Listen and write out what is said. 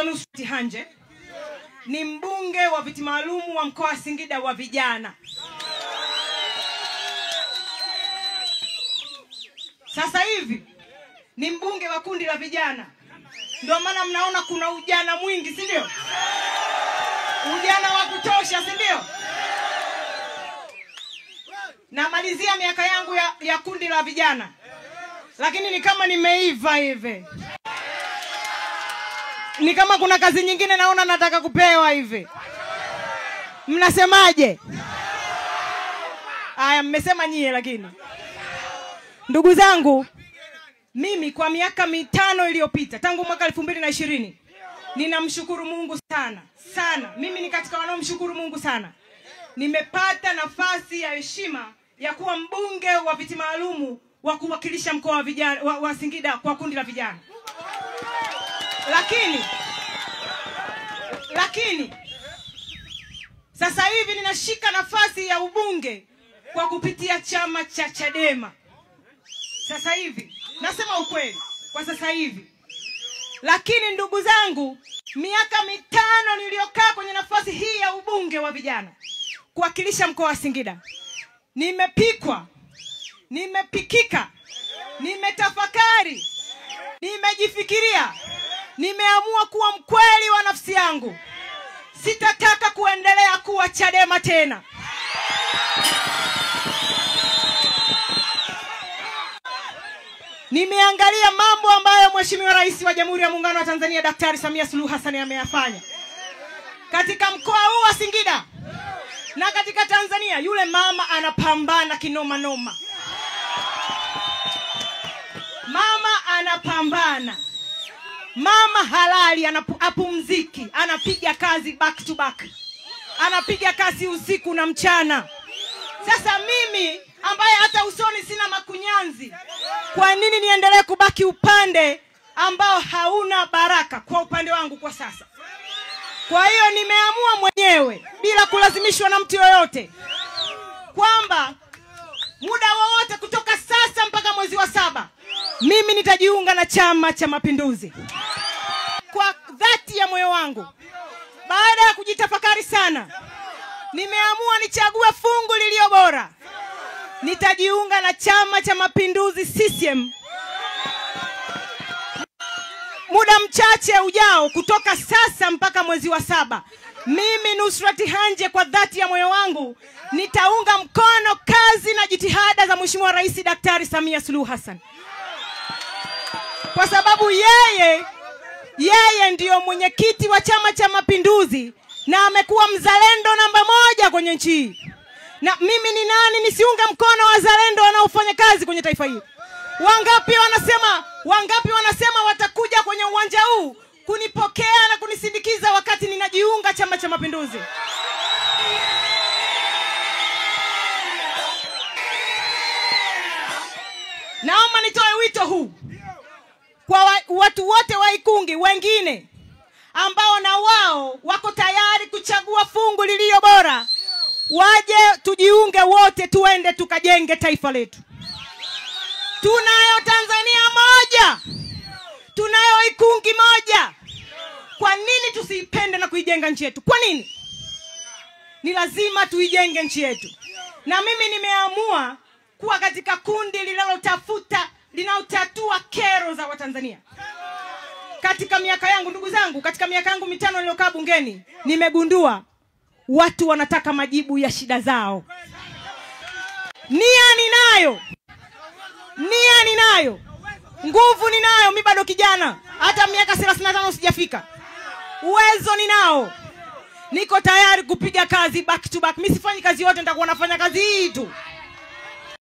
Nusrati Hanje, ni mbunge wa viti maalum wa mkoa wa Singida wa vijana. Sasa hivi ni mbunge wa kundi la vijana. Ndio maana mnaona kuna ujana mwingi, si ndio? Ujana wa kutosha, si ndio? Namalizia miaka yangu ya kundi la vijana, lakini ni kama nimeiva hivi. Ni kama kuna kazi nyingine naona nataka kupewa hivi. Mnasemaje? Aya, mmesema nyie. Lakini ndugu zangu, mimi kwa miaka 5 iliyopita tangu mwaka 2020 ninamshukuru Mungu sana sana. Mimi ni katika wanaomshukuru Mungu sana. Nimepata nafasi ya heshima ya kuwa mbunge wa viti maalum wa kuwakilisha mkoa wa vijana wa Singida kwa kundi la vijana. Lakini sasa hivi ninashika nafasi ya ubunge kwa kupitia chama cha Chadema. Sasa hivi nasema ukweli kwa sasa hivi. Lakini ndugu zangu, miaka 5 niliyokaa kwenye nafasi hii ya ubunge wa vijana kuwakilisha mkoa wa Singida, nimepikwa, nimepikika, nimetafakari, nimejifikiria, nimeamua kuwa mkweli wa nafsi yangu. Sitataka kuendelea kuwa Chadema tena. Nimeangalia mambo ambayo Mheshimiwa Rais wa Jamhuri ya Muungano wa Tanzania Daktari Samia Suluhu Hassan ameyafanya katika mkoa huu wa Singida na katika Tanzania. Yule mama anapambana kinoma noma. Mama anapambana. Mama halali, apumziki, anapiga kazi back to back. Anapiga kazi usiku na mchana. Sasa mimi ambaye hata usoni sina makunyanzi, kwa nini niendelee kubaki upande ambao hauna baraka kwa upande wangu kwa sasa? Kwa hiyo nimeamua mwenyewe bila kulazimishwa na mtu yoyote kwamba muda wowote kutoka sasa mpaka mwezi wa 7 mimi nitajiunga na Chama cha Mapinduzi. Kwa dhati ya moyo wangu, baada ya kujitafakari sana, nimeamua nichague fungu lililo bora. Nitajiunga na Chama cha Mapinduzi CCM muda mchache ujao kutoka sasa mpaka mwezi wa 7. Mimi Nusrati Hanje kwa dhati ya moyo wangu nitaunga mkono kazi na jitihada za Mheshimiwa Rais Daktari Samia Suluhu Hassan. Kwa sababu yeye ndiyo mwenyekiti wa Chama cha Mapinduzi na amekuwa mzalendo namba 1 kwenye nchi hii. Na mimi ni nani nisiunge mkono wazalendo wanaofanya kazi kwenye taifa hili? Wangapi wanasema watakuja kwenye uwanja huu kunipokea na kunisindikiza wakati ninajiunga Chama cha Mapinduzi? Naomba nitoe wito huu kwa watu wote wa Ikungi wengine ambao na wao wako tayari kuchagua fungu lililo bora. Waje tujiunge wote, tuende tukajenge taifa letu. Tunayo Tanzania moja. Tunayo Ikungi moja. Kwa nini tusiipende na kuijenga nchi yetu? Kwa nini? Ni lazima tuijenge nchi yetu. Na mimi nimeamua kuwa katika kundi linalotatua kero za Watanzania. Katika miaka yangu, ndugu zangu, katika miaka yangu 5 niliyokaa bungeni, nimegundua watu wanataka majibu ya shida zao. Nia ninayo. Nguvu ninayo, mimi bado kijana. Hata miaka 35 sijafika. Uwezo ninao. Niko tayari kupiga kazi back to back. Mimi sifanyi kazi yote, nitakuwa nafanya kazi hii tu.